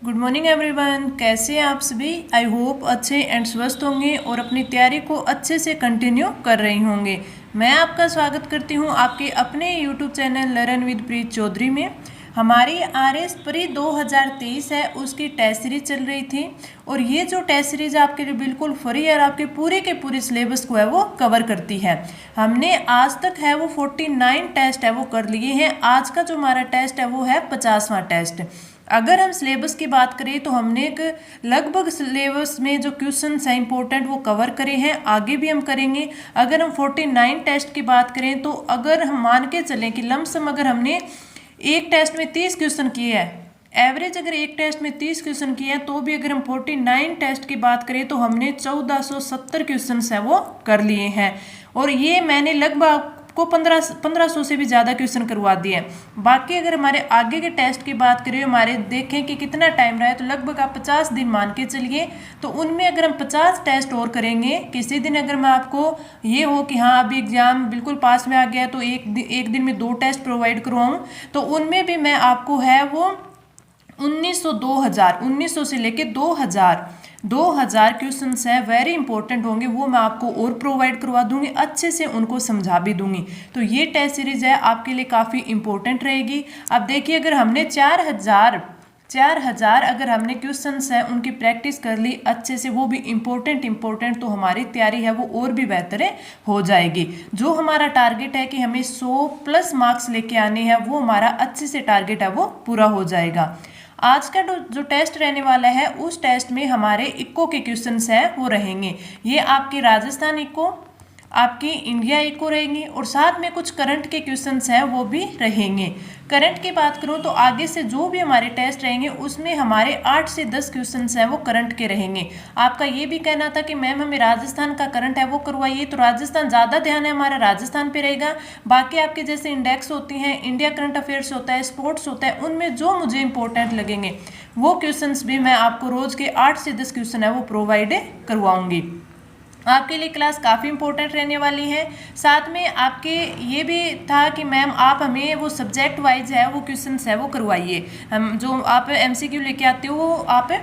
Good morning everyone. कैसे हैं आप सभी? आई होप अच्छे एंड स्वस्थ होंगे और अपनी तैयारी को अच्छे से कंटिन्यू कर रही होंगे। मैं आपका स्वागत करती हूं आपके अपने यूट्यूब चैनल लर्न विद प्रीत चौधरी में। हमारी आरएस प्री 2023 है, उसकी टेस्ट सीरीज चल रही थी और ये जो टेस्ट सीरीज आपके लिए बिल्कुल फ्री है और आपके पूरे के पूरे सिलेबस को है वो कवर करती है। हमने आज तक है वो 49 टेस्ट है वो कर लिए हैं। आज का जो हमारा टेस्ट है वो है 50वां टेस्ट। अगर हम सिलेबस की बात करें तो हमने एक लगभग सिलेबस में जो क्वेश्चंस हैं इंपॉर्टेंट वो कवर करे हैं, आगे भी हम करेंगे। अगर हम 49 टेस्ट की बात करें तो अगर हम मान के चलें कि लमसम अगर हमने एक टेस्ट में 30 क्वेश्चन किए हैं, एवरेज अगर एक टेस्ट में 30 क्वेश्चन किए हैं, तो भी अगर हम 49 टेस्ट की बात करें तो हमने 1470 क्वेश्चन है वो कर लिए हैं। और ये मैंने लगभग को 1500 से भी ज़्यादा क्वेश्चन करवा दिए हैं। बाकी अगर हमारे आगे के टेस्ट की बात करें, हमारे देखें कि कितना टाइम रहा है, तो लगभग आप 50 दिन मान के चलिए। तो उनमें अगर हम 50 टेस्ट और करेंगे, किसी दिन अगर मैं आपको ये हो कि हाँ अभी एग्जाम बिल्कुल पास में आ गया तो एक दिन में 2 टेस्ट प्रोवाइड करवाऊँ, तो उनमें भी मैं आपको है वो 1900 से लेके 2000 क्वेश्चन है वेरी इंपॉर्टेंट होंगे, वो मैं आपको और प्रोवाइड करवा दूंगी, अच्छे से उनको समझा भी दूंगी। तो ये टेस्ट सीरीज है आपके लिए काफ़ी इंपॉर्टेंट रहेगी। अब देखिए, अगर हमने 4000 अगर हमने क्वेश्चंस है उनकी प्रैक्टिस कर ली अच्छे से, वो भी इंपॉर्टेंट, तो हमारी तैयारी है वो और भी बेहतर हो जाएगी। जो हमारा टारगेट है कि हमें 100+ मार्क्स लेके आने हैं, वो हमारा अच्छे से टारगेट है वो पूरा हो जाएगा। आज का जो टेस्ट रहने वाला है, उस टेस्ट में हमारे इको के क्वेश्चंस है वो रहेंगे। ये आपकी राजस्थान इको, आपकी इंडिया इको रहेंगी और साथ में कुछ करंट के क्वेश्चंस हैं वो भी रहेंगे। करंट की बात करूं तो आगे से जो भी हमारे टेस्ट रहेंगे उसमें हमारे 8 से 10 क्वेश्चंस हैं वो करंट के रहेंगे। आपका ये भी कहना था कि मैम हमें राजस्थान का करंट है वो करवाइए, तो राजस्थान ज़्यादा ध्यान है हमारा राजस्थान पे रहेगा। बाकी आपके जैसे इंडेक्स होती हैं, इंडिया करंट अफेयर्स होता है, स्पोर्ट्स होता है, उनमें जो मुझे इंपॉर्टेंट लगेंगे वो क्वेश्चंस भी मैं आपको रोज के 8 से 10 क्वेश्चन है वो प्रोवाइड करवाऊंगी। आपके लिए क्लास काफ़ी इंपॉर्टेंट रहने वाली है। साथ में आपके ये भी था कि मैम आप हमें वो सब्जेक्ट वाइज है वो क्वेश्चंस है वो करवाइए। हम जो आप एमसीक्यू लेके आते हो वो आप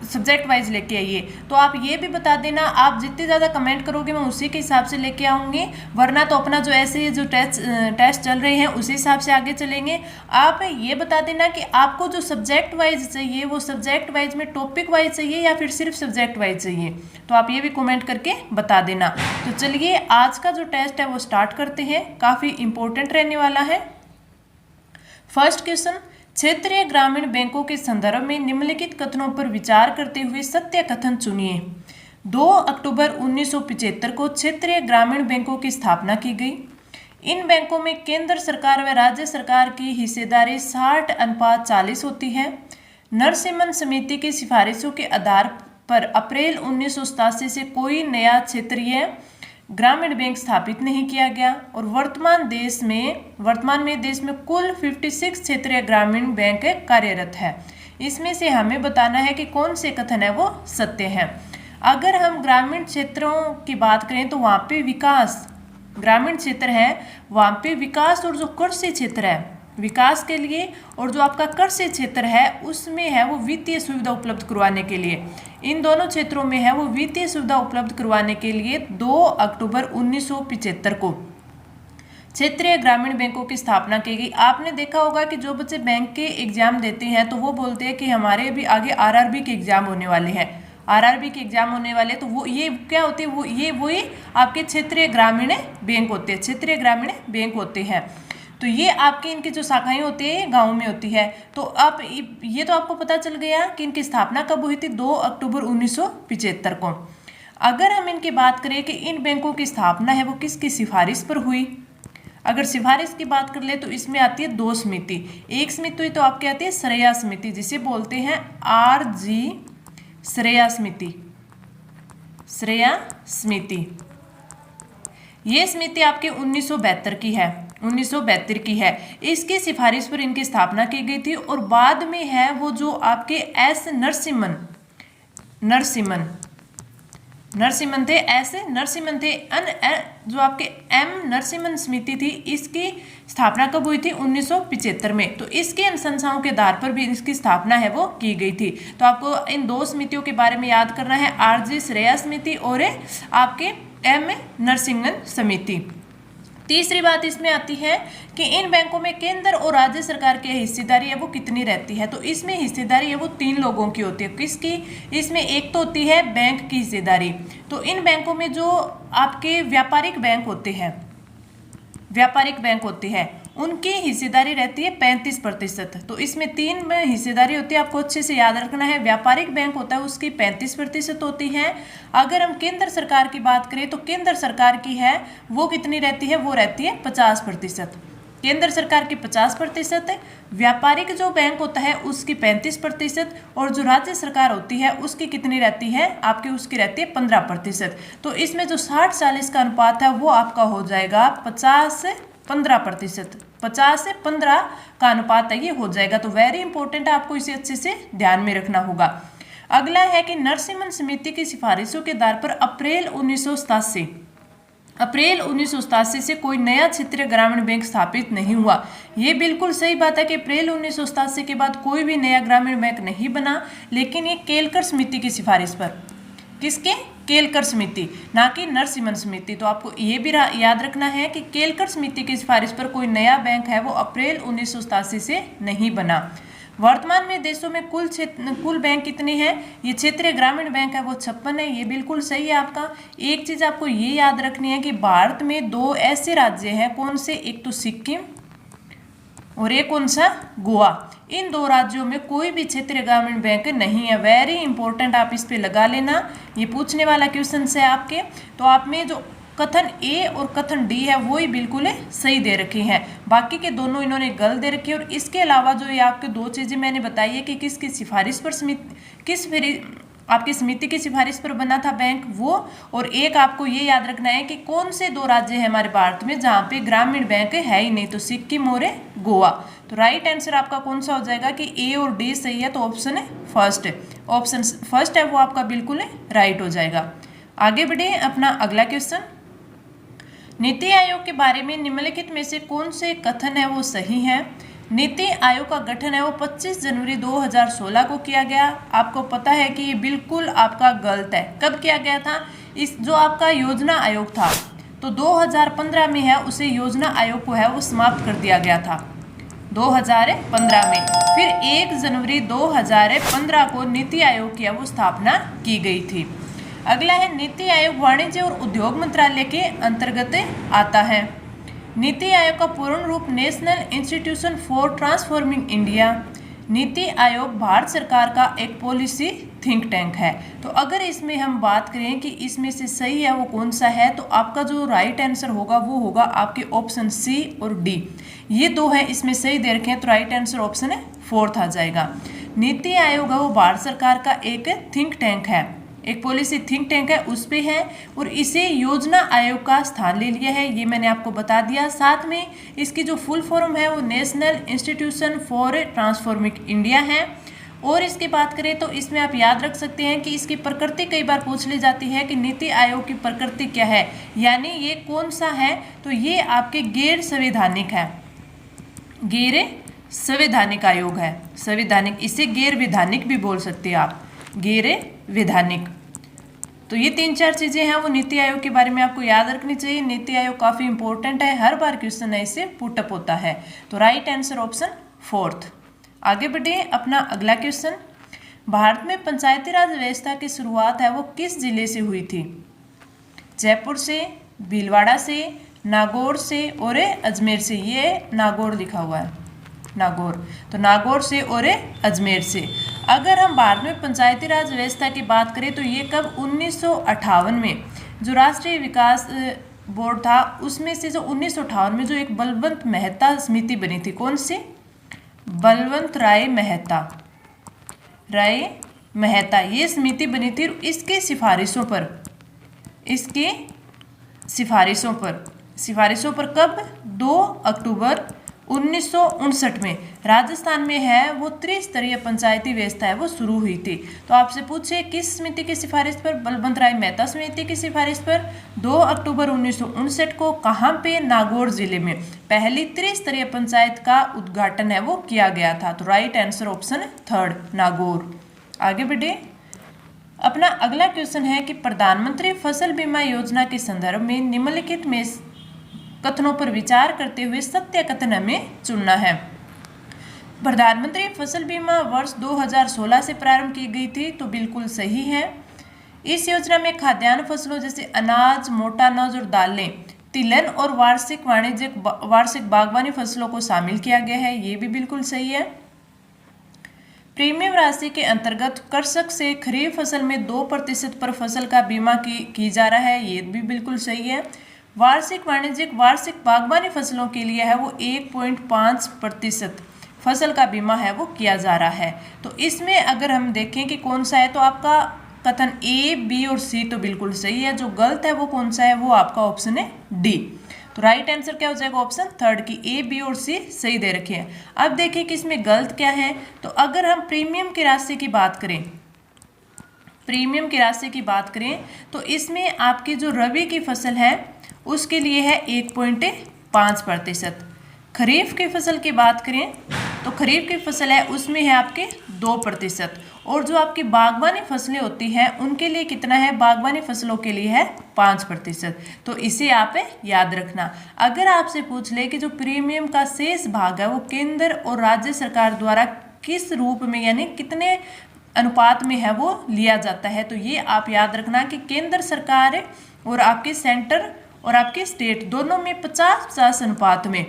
सब्जेक्ट वाइज लेके आइए। तो आप ये भी बता देना, आप जितने ज़्यादा कमेंट करोगे मैं उसी के हिसाब से लेके आऊँगी, वरना तो अपना जो ऐसे जो टेस्ट चल रहे हैं उसी हिसाब से आगे चलेंगे। आप ये बता देना कि आपको जो सब्जेक्ट वाइज चाहिए वो सब्जेक्ट वाइज में टॉपिक वाइज चाहिए या फिर सिर्फ सब्जेक्ट वाइज चाहिए, तो आप ये भी कमेंट करके बता देना। तो चलिए आज का जो टेस्ट है वो स्टार्ट करते हैं, काफ़ी इंपॉर्टेंट रहने वाला है। फर्स्ट क्वेश्चन, क्षेत्रीय ग्रामीण बैंकों के संदर्भ में निम्नलिखित कथनों पर विचार करते हुए सत्य कथन चुनिए। 2 अक्टूबर 1975 को क्षेत्रीय ग्रामीण बैंकों की स्थापना की गई। इन बैंकों में केंद्र सरकार व राज्य सरकार की हिस्सेदारी 60:40 होती है। नरसिम्हन समिति की सिफारिशों के आधार पर अप्रैल 1987 से कोई नया क्षेत्रीय ग्रामीण बैंक स्थापित नहीं किया गया और वर्तमान में देश में कुल 56 क्षेत्रीय ग्रामीण बैंक कार्यरत है। इसमें से हमें बताना है कि कौन से कथन है वो सत्य है। अगर हम ग्रामीण क्षेत्रों की बात करें तो वहाँ पे विकास, ग्रामीण क्षेत्र है वहाँ पे विकास, और जो कृषि क्षेत्र है विकास के लिए, और जो आपका कृषि क्षेत्र है उसमें है वो वित्तीय सुविधा उपलब्ध करवाने के लिए, इन दोनों क्षेत्रों में है वो वित्तीय सुविधा उपलब्ध करवाने के लिए 2 अक्टूबर 1975 को क्षेत्रीय ग्रामीण बैंकों की स्थापना की गई। आपने देखा होगा कि जो बच्चे बैंक के एग्जाम देते हैं तो वो बोलते हैं कि हमारे भी आगे आरआरबी के एग्जाम होने वाले हैं, आरआरबी के एग्जाम होने वाले, तो वो ये क्या होती है, वो ये वही आपके क्षेत्रीय ग्रामीण बैंक होते हैं, क्षेत्रीय ग्रामीण बैंक होते हैं। तो ये आपके इनकी जो शाखाएं होती है गाँव में होती है। तो अब ये तो आपको पता चल गया कि इनकी स्थापना कब हुई थी, 2 अक्टूबर 1975 को। अगर हम इनकी बात करें कि इन बैंकों की स्थापना है वो किसकी सिफारिश पर हुई, अगर सिफारिश की बात कर ले तो इसमें आती है 2 समिति। एक समिति तो आपके आती है श्रेया समिति, जिसे बोलते हैं RG श्रेया समिति, श्रेया समिति। ये समिति आपके 1972 की है, 1972 की है। इसकी सिफारिश पर इनकी स्थापना की गई थी और बाद में है वो जो आपके एस नरसिम्हन थे, जो आपके एम नरसिम्हन समिति थी, इसकी स्थापना कब हुई थी? 1975 में। तो इसकी अनुशंसाओं के आधार पर भी इसकी स्थापना है वो की गई थी। तो आपको इन दो समितियों के बारे में याद करना है, आरजी श्रेया समिति और आपके एम नरसिम्हन समिति। तीसरी बात इसमें आती है कि इन बैंकों में केंद्र और राज्य सरकार की हिस्सेदारी है वो कितनी रहती है? तो इसमें हिस्सेदारी है वो 3 लोगों की होती है। किसकी? इसमें एक तो होती है बैंक की हिस्सेदारी। तो इन बैंकों में जो आपके व्यापारिक बैंक होते हैं उनकी हिस्सेदारी रहती है 35%। तो इसमें 3 में हिस्सेदारी होती है, आपको अच्छे से याद रखना है। व्यापारिक बैंक होता है उसकी 35% होती है। अगर हम केंद्र सरकार की बात करें तो केंद्र सरकार की है वो कितनी रहती है? वो रहती है 50%। केंद्र सरकार की 50%, व्यापारिक जो बैंक होता है उसकी 35%, और जो राज्य सरकार होती है उसकी कितनी रहती है? आपकी उसकी रहती है 15%। तो इसमें जो 60-40 का अनुपात है वो आपका हो जाएगा 50-15%। 50 से 15 का अनुपात है ये हो जाएगा। तो वेरी इंपॉर्टेंट है, आपको इसे अच्छे से ध्यान में रखना होगा। अगला है कि नरसिम्हन समिति की सिफारिशों के आधार पर अप्रैल 1987 से कोई नया क्षेत्रीय ग्रामीण बैंक स्थापित नहीं हुआ। ये बिल्कुल सही बात है कि अप्रैल 1987 के बाद कोई भी नया ग्रामीण बैंक नहीं बना, लेकिन ये केलकर समिति की सिफारिश पर, किसके? केलकर समिति, ना कि नरसिम्हन समिति। तो आपको ये भी याद रखना है कि केलकर समिति की सिफारिश पर कोई नया बैंक है वो अप्रैल 1987 से नहीं बना। वर्तमान में देशों में कुल बैंक कितने हैं? ये क्षेत्रीय ग्रामीण बैंक है वो 56 है। ये बिल्कुल सही है आपका। एक चीज आपको ये याद रखनी है कि भारत में 2 ऐसे राज्य हैं, कौन से? एक तो सिक्किम और एक कौन सा? गोवा। इन 2 राज्यों में कोई भी क्षेत्रीय ग्रामीण बैंक नहीं है। वेरी इंपॉर्टेंट, आप इस पे लगा लेना, ये पूछने वाला क्वेश्चन है आपके। तो आप में जो कथन ए और कथन डी है वो ही बिल्कुल सही दे रखे हैं, बाकी के दोनों इन्होंने गलत दे रखे हैं। और इसके अलावा जो ये आपके 2 चीजें मैंने बताई है कि किसकी सिफारिश पर आपकी समिति की सिफारिश पर बना था बैंक वो, और एक आपको ये याद रखना है कि कौन से 2 राज्य हैं हमारे भारत में जहाँ पे ग्रामीण बैंक है ही नहीं, तो सिक्किम और गोवा। तो राइट आंसर आपका कौन सा हो जाएगा कि ए और डी सही है, तो ऑप्शन फर्स्ट है। ऑप्शन फर्स्ट है वो आपका बिल्कुल राइट हो जाएगा। आगे बढ़े अपना अगला क्वेश्चन। नीति आयोग के बारे में निम्नलिखित में से कौन से कथन है वो सही है? नीति आयोग का गठन है वो 25 जनवरी 2016 को किया गया। आपको पता है कि ये बिल्कुल आपका गलत है। कब किया गया था? इस जो आपका योजना आयोग था तो 2015 में है, उसे योजना आयोग को है वो समाप्त कर दिया गया था 2015 में। फिर 1 जनवरी 2015 को नीति आयोग की वो स्थापना की गई थी। अगला है नीति आयोग वाणिज्य और उद्योग मंत्रालय के अंतर्गत आता है। नीति आयोग का पूर्ण रूप national institution for transforming India. NITI Aayog Bharat सरकार का एक पॉलिसी थिंक टैंक है। तो अगर इसमें हम बात करें कि इसमें से सही है वो कौन सा है, तो आपका जो राइट आंसर होगा वो होगा आपके ऑप्शन सी और डी। ये 2 है इसमें सही दे रखे हैं, तो राइट आंसर ऑप्शन है 4th आ जाएगा। नीति आयोग है वो भारत सरकार का एक थिंक टैंक है, एक पॉलिसी थिंक टैंक है, उस पे है, और इसे योजना आयोग का स्थान ले लिया है, ये मैंने आपको बता दिया। साथ में इसकी जो फुल फॉर्म है वो national institution for transforming India है। और इसकी बात करें तो इसमें आप याद रख सकते हैं कि इसकी प्रकृति कई बार पूछ ली जाती है कि नीति आयोग की प्रकृति क्या है, यानी ये कौन सा है, तो ये आपके गैर संवैधानिक है, गैर संवैधानिक आयोग है। संवैधानिक, इसे गैर वैधानिक भी बोल सकते हैं आप, गैर वैधानिक। तो ये 3-4 चीजें हैं वो नीति आयोग के बारे में आपको याद रखनी चाहिए। नीति आयोग काफी इंपॉर्टेंट है, हर बार क्वेश्चन है इससे पुटअप होता है। तो राइट आंसर ऑप्शन 4th। आगे बढ़े अपना अगला क्वेश्चन। भारत में पंचायती राज व्यवस्था की शुरुआत है वो किस जिले से हुई थी? जयपुर से, भीलवाड़ा से, नागौर से और अजमेर से। ये नागौर लिखा हुआ है, नागौर, तो नागौर से और अजमेर से। अगर हम भारत में पंचायती राज व्यवस्था की बात करें तो ये कब 1958 में जो राष्ट्रीय विकास बोर्ड था उसमें से जो 1958 में जो एक बलवंत मेहता समिति बनी थी, कौन सी? बलवंत राय मेहता, ये समिति बनी थी। इसके सिफारिशों पर कब? 2 अक्टूबर 1959 में राजस्थान में है वो त्रिस्तरीय पंचायती व्यवस्था है वो शुरू हुई थी। तो आपसे पूछे किस समिति की सिफारिश पर? बलवंत राय मेहता समिति की सिफारिश पर 2 अक्टूबर 1959 को कहाँ पे? नागौर जिले में पहली त्रिस्तरीय पंचायत का उद्घाटन है वो किया गया था। तो राइट आंसर ऑप्शन 3 नागौर। आगे बढ़े। अपना अगला क्वेश्चन है कि प्रधानमंत्री फसल बीमा योजना के संदर्भ में निम्नलिखित में कथनों पर विचार करते हुए सत्य कथन हमें चुनना है। प्रधानमंत्री फसल बीमा वर्ष 2016 से प्रारंभ की गई थी, तो बिल्कुल सही है। इस योजना में खाद्यान्न फसलों जैसे अनाज, मोटा अनाज और दालें, तिलहन और वार्षिक बागवानी फसलों को शामिल किया गया है, ये भी बिल्कुल सही है। प्रीमियम राशि के अंतर्गत कृषक से खरीफ फसल में 2% पर फसल का बीमा की जा रहा है, ये भी बिल्कुल सही है। वार्षिक बागवानी फसलों के लिए है वो 1.5% फसल का बीमा है वो किया जा रहा है। तो इसमें अगर हम देखें कि कौन सा है, तो आपका कथन ए, बी और सी तो बिल्कुल सही है। जो गलत है वो कौन सा है? वो आपका ऑप्शन है डी। तो राइट आंसर क्या हो जाएगा? ऑप्शन 3 की ए, बी और सी सही दे रखे हैं। अब देखिए कि इसमें गलत क्या है। तो अगर हम प्रीमियम की राशि की बात करें, तो इसमें आपकी जो रबी की फसल है उसके लिए है 1.5%। खरीफ की फसल की बात करें तो खरीफ की फसल है उसमें है आपके 2%। और जो आपकी बागवानी फसलें होती हैं उनके लिए कितना है? बागवानी फसलों के लिए है 5%। तो इसे आप याद रखना। अगर आपसे पूछ ले कि जो प्रीमियम का शेष भाग है वो केंद्र और राज्य सरकार द्वारा किस रूप में यानी कितने अनुपात में है वो लिया जाता है, तो ये आप याद रखना कि केंद्र सरकार और आपके सेंटर और आपके स्टेट दोनों में 50-50 अनुपात में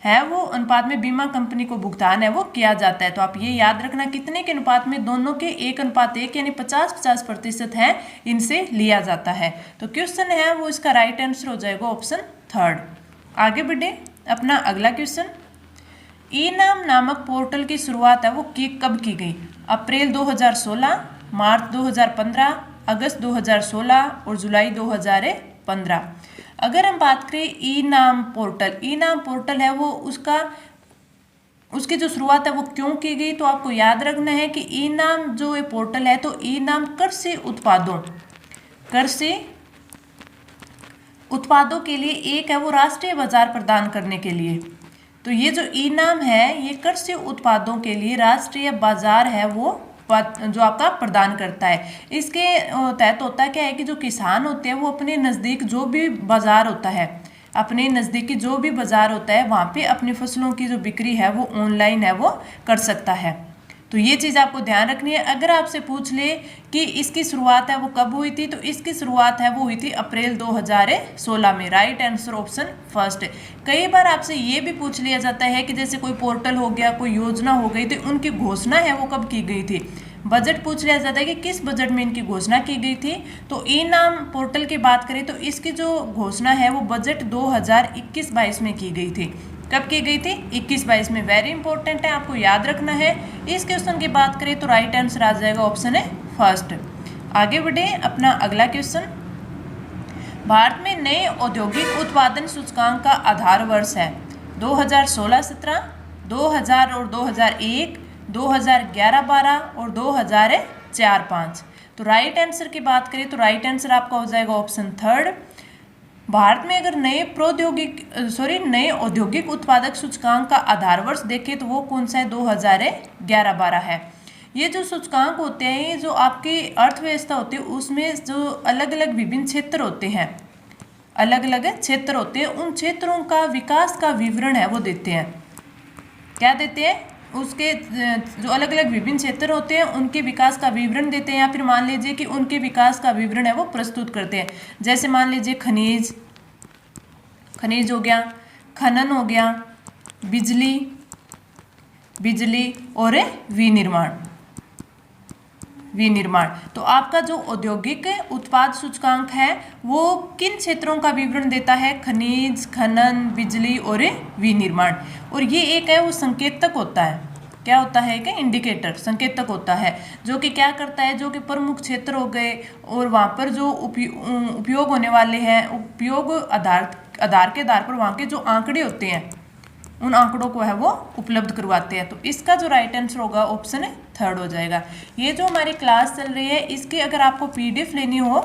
है वो अनुपात में बीमा कंपनी को भुगतान है वो किया जाता है। तो आप ये याद रखना कितने के अनुपात में? दोनों के 1:1 यानी 50-50% है इनसे लिया जाता है। तो क्वेश्चन है वो इसका राइट आंसर हो जाएगा ऑप्शन 3। आगे बढ़े। अपना अगला क्वेश्चन, ई नाम नामक पोर्टल की शुरुआत है वो कब की गई? अप्रैल 2016, मार्च 2015, अगस्त 2016 और जुलाई 2015। अगर हम बात करें ई नाम पोर्टल है वो उसकी जो शुरुआत है वो क्यों की गई, तो आपको याद रखना है कि ई नाम जो ये पोर्टल है, तो ई नाम कृषि उत्पादों के लिए एक है वो राष्ट्रीय बाजार प्रदान करने के लिए। तो ये जो ई नाम है ये कृषि उत्पादों के लिए राष्ट्रीय बाजार है वो जो आपका प्रदान करता है। इसके तहत होता क्या है कि जो किसान होते हैं वो अपने नज़दीक जो भी बाजार होता है, अपने नज़दीकी जो भी बाजार होता है वहाँ पे अपनी फसलों की जो बिक्री है वो ऑनलाइन है वो कर सकता है। तो ये चीज़ आपको ध्यान रखनी है। अगर आपसे पूछ ले कि इसकी शुरुआत है वो कब हुई थी, तो इसकी शुरुआत है वो हुई थी अप्रैल 2016 में। Right answer option 1। कई बार आपसे ये भी पूछ लिया जाता है कि जैसे कोई पोर्टल हो गया, कोई योजना हो गई, तो उनकी घोषणा है वो कब की गई थी। बजट पूछ लिया जाता है कि किस बजट में इनकी घोषणा की गई थी। तो ई नाम पोर्टल की बात करें तो इसकी जो घोषणा है वो बजट 2021-22 में की गई थी। कब की गई थी? 21-22 में। वेरी इंपॉर्टेंट है, आपको याद रखना है। इस क्वेश्चन की बात करें तो राइट आंसर आ जाएगा ऑप्शन है 1। आगे बढ़े। अपना अगला क्वेश्चन, भारत में नए औद्योगिक उत्पादन सूचकांक का आधार वर्ष है 2016-17, 2000 और 2001, 2011-12 और 2004-5। तो राइट आंसर की बात करें तो राइट आंसर आपका हो जाएगा ऑप्शन 3। भारत में अगर नए औद्योगिक उत्पादक सूचकांक का आधार वर्ष देखें तो वो कौन सा है? 2011-12 है। ये जो सूचकांक होते हैं, ये जो आपकी अर्थव्यवस्था होती है उसमें जो अलग अलग विभिन्न क्षेत्र होते हैं, उन क्षेत्रों का विकास का विवरण है वो देते हैं। क्या देते हैं? उसके जो अलग अलग विभिन्न क्षेत्र होते हैं उनके विकास का विवरण देते हैं, या फिर मान लीजिए कि उनके विकास का विवरण है वो प्रस्तुत करते हैं। जैसे मान लीजिए खनिज हो गया, खनन हो गया, बिजली और विनिर्माण। तो आपका जो औद्योगिक उत्पाद सूचकांक है वो किन क्षेत्रों का विवरण देता है? खनिज, खनन, बिजली और विनिर्माण। और ये एक है वो संकेतक होता है। क्या होता है? कि इंडिकेटर, संकेतक होता है, जो कि क्या करता है, जो कि प्रमुख क्षेत्र हो गए और वहाँ पर जो उपयोग होने वाले हैं, उपयोग आधार के आधार पर वहाँ के जो आंकड़े होते हैं, उन आंकड़ों को है वो उपलब्ध करवाते हैं। तो इसका जो राइट आंसर होगा ऑप्शन है थर्ड हो जाएगा। ये जो हमारी क्लास चल रही है इसकी अगर आपको पीडीएफ लेनी हो,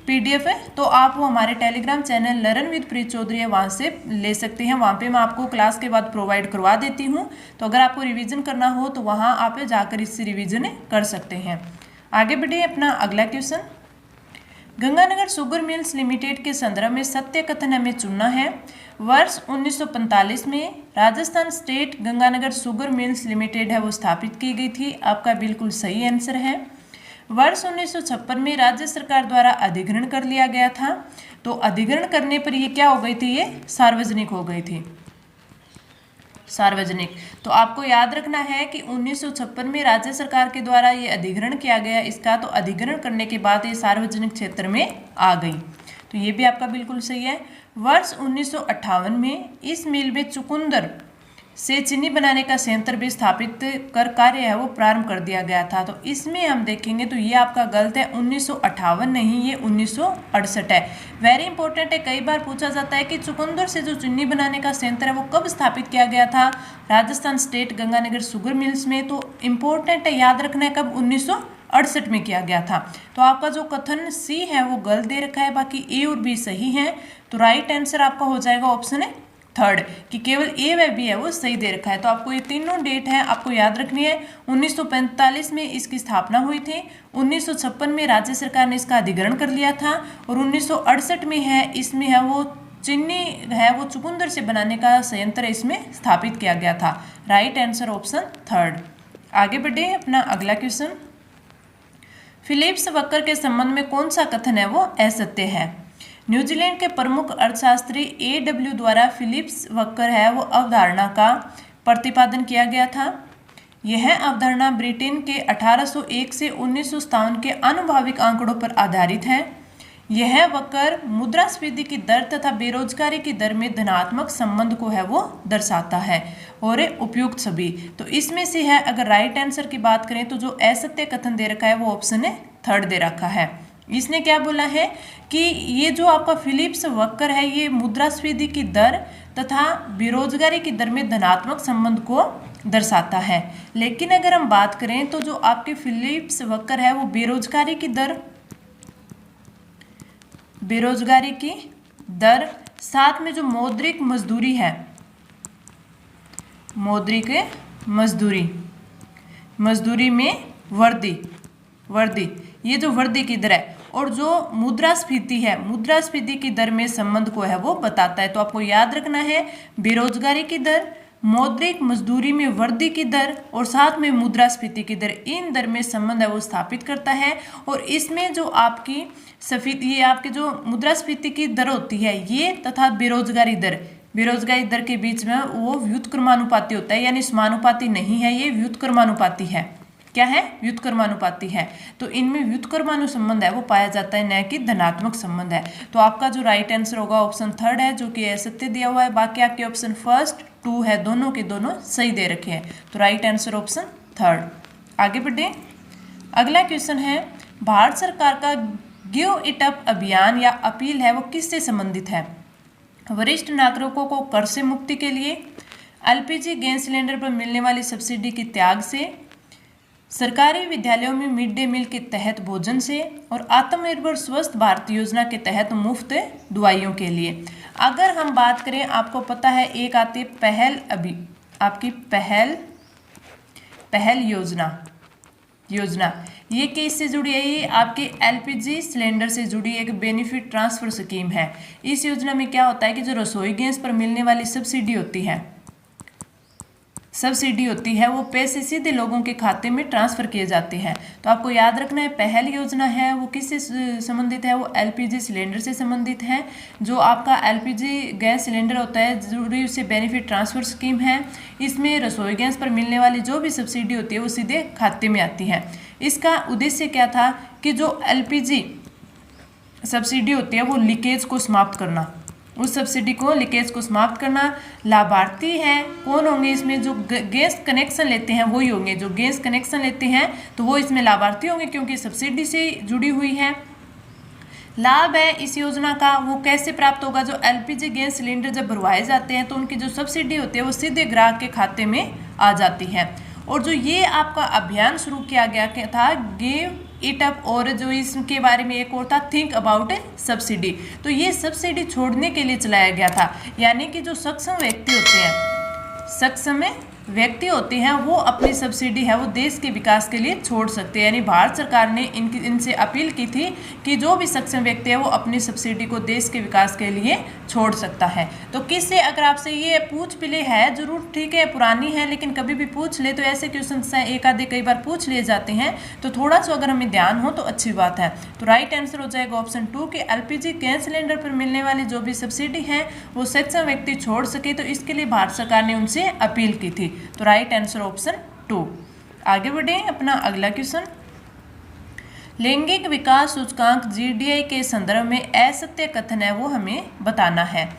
पीडीएफ है तो आप वो हमारे टेलीग्राम चैनल लर्न विद प्रीत चौधरी है वहाँ से ले सकते हैं। वहाँ पे मैं आपको क्लास के बाद प्रोवाइड करवा देती हूँ। तो अगर आपको रिवीजन करना हो तो वहाँ आप जाकर इससे रिवीजन कर सकते हैं। आगे बढ़े अपना अगला question. Ganganagar sugar mills limited के संदर्भ में सत्य कथन हमें चुनना है। वर्ष 1945 में Rajasthan state Ganganagar sugar mills limited है वो स्थापित की गई थी। आपका बिल्कुल सही आंसर है। वर्ष 1956 में राज्य सरकार द्वारा अधिग्रहण कर लिया गया था। तो अधिग्रहण करने पर ये क्या हो गई थी, ये सार्वजनिक हो गई थी, सार्वजनिक। तो आपको याद रखना है कि 1956 में राज्य सरकार के द्वारा ये अधिग्रहण किया गया इसका, तो अधिग्रहण करने के बाद ये सार्वजनिक क्षेत्र में आ गई। तो ये भी आपका बिल्कुल सही है। वर्ष 1958 में इस मिल में चुकंदर से चीनी बनाने का संयंत्र भी स्थापित कर कार्य है वो प्रारंभ कर दिया गया था। तो इसमें हम देखेंगे तो ये आपका गलत है, 1958 नहीं, ये 1968 है। वेरी इंपॉर्टेंट है, कई बार पूछा जाता है कि चुकंदर से जो चीनी बनाने का संयंत्र है वो कब स्थापित किया गया था, Rajasthan state Ganganagar sugar mills में। तो इम्पोर्टेंट है, याद रखना है कब, 1968 में किया गया था। तो आपका जो कथन सी है वो गलत दे रखा है, बाकी ए और बी सही है। तो राइट आंसर आपका हो जाएगा ऑप्शन है थर्ड, कि केवल ए व बी है वो सही दे रखा है। तो आपको ये तीनों डेट है आपको याद रखनी है। 1945 में इसकी स्थापना हुई थी, 1956 में राज्य सरकार ने इसका अधिग्रहण कर लिया था, और 1968 में है इसमें है वो चीनी है वो चुकंदर से बनाने का संयंत्र इसमें स्थापित किया गया था। Right answer option third. आगे बढ़े अपना अगला क्वेश्चन। फिलिप्स वक्कर के संबंध में कौन सा कथन है वो असत्य है। न्यूजीलैंड के प्रमुख अर्थशास्त्री AW द्वारा फिलिप्स वक्कर है वो अवधारणा का प्रतिपादन किया गया था। यह अवधारणा ब्रिटेन के 1801 से 1957 के आनुभाविक आंकड़ों पर आधारित है। यह वक्र मुद्रास्फीति की दर तथा बेरोजगारी की दर में धनात्मक संबंध को है वो दर्शाता है, और उपयुक्त सभी। तो इसमें से है अगर राइट आंसर की बात करें तो जो असत्य कथन दे रखा है वो ऑप्शन है थर्ड दे रखा है। इसने क्या बोला है कि ये जो आपका फिलिप्स वक्र है ये मुद्रास्फीति की दर तथा बेरोजगारी की दर में धनात्मक संबंध को दर्शाता है। लेकिन अगर हम बात करें तो जो आपके फिलिप्स वक्र है वो बेरोजगारी की दर साथ में जो मौद्रिक मजदूरी है, मौद्रिक मजदूरी में वर्दी ये जो वर्दी की दर है, और जो मुद्रास्फीति है मुद्रास्फीति की दर में संबंध को है वो बताता है। तो आपको याद रखना है बेरोजगारी की दर, मौद्रिक मजदूरी में वृद्धि की दर और साथ में मुद्रास्फीति की दर, इन दर में संबंध है वो स्थापित करता है। और इसमें जो आपकी ये आपकी जो मुद्रास्फीति की दर होती है ये तथा बेरोजगारी दर के बीच में वो व्युत्क्रमानुपाती होता है, यानी समानुपाती नहीं है, ये व्युत्क्रमानुपाती है। क्या है, व्युत्क्रमानुपाती है। तो इनमें व्युत्क्रमानु संबंध है वो पाया जाता है, न कि धनात्मक संबंध है। तो आपका जो राइट आंसर होगा ऑप्शन थर्ड है, जो कि असत्य दिया हुआ है। बाकी आपके ऑप्शन फर्स्ट टू है, दोनों के दोनों सही दे रखे हैं। तो राइट आंसर ऑप्शन थर्ड। आगे बढ़े, अगला क्वेश्चन है भारत सरकार का गिव इट अप अभियान या अपील है वो किससे संबंधित है। वरिष्ठ नागरिकों को कर से मुक्ति के लिए, LPG गैस सिलेंडर पर मिलने वाली सब्सिडी के त्याग से, सरकारी विद्यालयों में मिड डे मील के तहत भोजन से, और आत्मनिर्भर स्वस्थ भारत योजना के तहत मुफ्त दवाइयों के लिए। अगर हम बात करें, आपको पता है एक आती पहल योजना ये किससे जुड़ी है, ये आपके LPG सिलेंडर से जुड़ी एक बेनिफिट ट्रांसफर स्कीम है। इस योजना में क्या होता है कि जो रसोई गैस पर मिलने वाली सब्सिडी होती है वो पैसे सीधे लोगों के खाते में ट्रांसफर किए जाते हैं। तो आपको याद रखना है पहल योजना है वो किससे संबंधित है, वो LPG सिलेंडर से संबंधित है। जो आपका LPG गैस सिलेंडर होता है जुड़ी उससे बेनिफिट ट्रांसफर स्कीम है। इसमें रसोई गैस पर मिलने वाली जो भी सब्सिडी होती है वो सीधे खाते में आती है। इसका उद्देश्य क्या था कि जो LPG सब्सिडी होती है वो लीकेज को समाप्त करना, उस सब्सिडी को लीकेज को समाप्त करना। लाभार्थी हैं कौन होंगे इसमें, जो गैस कनेक्शन लेते हैं वही होंगे, जो गैस कनेक्शन लेते हैं तो वो इसमें लाभार्थी होंगे क्योंकि सब्सिडी से जुड़ी हुई है। लाभ है इस योजना का वो कैसे प्राप्त होगा, जो एलपीजी गैस सिलेंडर जब भरवाए जाते हैं तो उनकी जो सब्सिडी होती है वो सीधे ग्राहक के खाते में आ जाती है। और जो ये आपका अभियान शुरू किया गया था गिव इट अप, और जो इसके बारे में एक और था थिंक अबाउट सब्सिडी, तो ये सब्सिडी छोड़ने के लिए चलाया गया था। यानी कि जो सक्षम व्यक्ति होते हैं वो अपनी सब्सिडी है वो देश के विकास के लिए छोड़ सकते हैं। यानी भारत सरकार ने इनसे अपील की थी कि जो भी सक्षम व्यक्ति है वो अपनी सब्सिडी को देश के विकास के लिए छोड़ सकता है। तो किससे अगर आपसे ये पूछ भी ले है, जरूर ठीक है पुरानी है लेकिन कभी भी पूछ ले तो ऐसे क्वेश्चन एक आधे कई बार पूछ लिए जाते हैं, तो थोड़ा सा अगर हमें ध्यान हो तो अच्छी बात है। तो राइट आंसर हो जाएगा ऑप्शन 2 कि एलपीजी गैस सिलेंडर पर मिलने वाली जो भी सब्सिडी है वो सक्षम व्यक्ति छोड़ सके, तो इसके लिए भारत सरकार ने उनसे अपील की थी। तो राइट आंसर ऑप्शन 2। आगे बढ़े अपना अगला क्वेश्चन। लैंगिक विकास सूचकांक जीडीआई के संदर्भ में असत्य कथन है वो हमें बताना है।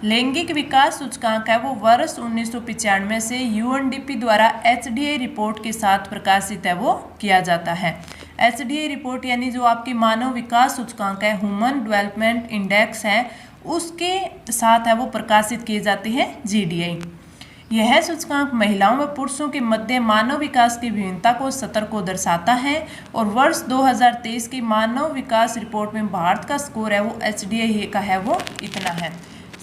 लैंगिक विकास सूचकांक है वो वर्ष 1995 से यूएनडीपी द्वारा एचडीआई रिपोर्ट के साथ प्रकाशित है वो किया जाता है। एचडीआई रिपोर्ट यानी जो आपकी मानव विकास सूचकांक है, ह्यूमन डेवलपमेंट इंडेक्स है, उसके साथ है वो प्रकाशित किए जाते हैं जीडीआई। यह सूचकांक महिलाओं व पुरुषों के मध्य मानव विकास की विभिन्नता को सतर को दर्शाता है। और वर्ष 2023 की मानव विकास रिपोर्ट में भारत का स्कोर है वो एचडीआई का है वो इतना है।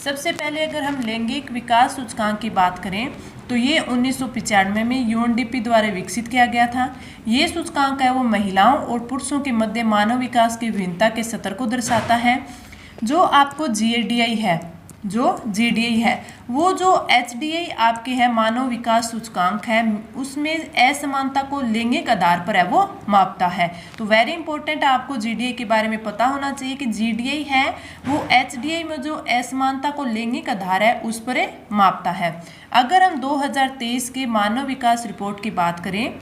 सबसे पहले अगर हम लैंगिक विकास सूचकांक की बात करें तो ये 1995 में यूएनडीपी द्वारा विकसित किया गया था। ये सूचकांक है वो महिलाओं और पुरुषों के मध्य मानव विकास की विभिन्नता के स्तर को दर्शाता है। जो आपको जीडीआई है वो जो एचडीआई आपके है मानव विकास सूचकांक है उसमें असमानता को लैंगिक आधार पर है वो मापता है। तो वेरी इंपॉर्टेंट आपको जीडीआई के बारे में पता होना चाहिए कि जीडीआई है वो एचडीआई में जो असमानता को लैंगिक आधार है उस पर मापता है। अगर हम 2023 के मानव विकास रिपोर्ट की बात करें